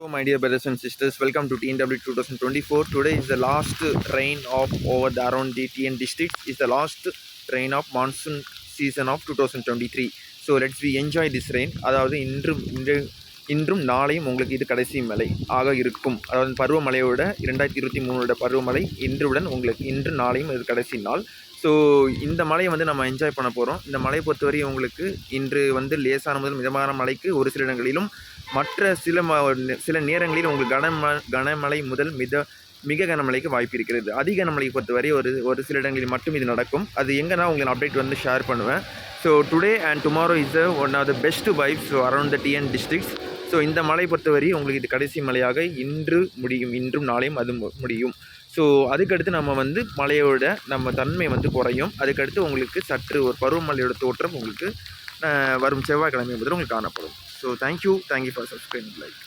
So, my dear brothers and sisters, welcome to TNW 2024. Today is the last rain of over the around the TN district. Is the last rain of monsoon season of 2023. So let's we enjoy this rain. அதாவது இன்றும் நாளையும் உங்களுக்கு இது கடைசி மழை ஆக இருக்கும். அதாவது பருவமழையோட 2023 பருவமழை இன்றுடன் உங்களுக்கு இன்று நாளையும் இது கடைசி நாள். ஸோ இந்த மழையை வந்து நம்ம என்ஜாய் பண்ண போகிறோம். இந்த மழையை பொறுத்தவரை உங்களுக்கு இன்று வந்து லேசான முதல் மிதமான மழைக்கு ஒரு சில இடங்களிலும் மற்ற சில நேரங்களில் உங்களுக்கு கனமழை முதல் மிக கனமழைக்கு வாய்ப்பு இருக்கிறது. அதிக கனமழையை பொறுத்தவரை ஒரு சில இடங்களில் மட்டும் இது நடக்கும். அது எங்கன்னா உங்களுக்கு அப்டேட் வந்து ஷேர் பண்ணுவேன். So today and tomorrow is one of the best vibes around the TN districts. So இந்த மழை பொறுத்தவரை உங்களுக்கு இது கடைசி மழையாக இன்றும் நாளையும் அது முடியும். ஸோ அதுக்கடுத்து நம்ம வந்து மழையோட நம்ம தன்மை வந்து குறையும். அதுக்கடுத்து உங்களுக்கு சற்று ஒரு பருவமழையோட தோற்றம் உங்களுக்கு வரும் செவ்வாய்க்கிழமை முதல் உங்களுக்கு காணப்படும். So thank you for subscribing like.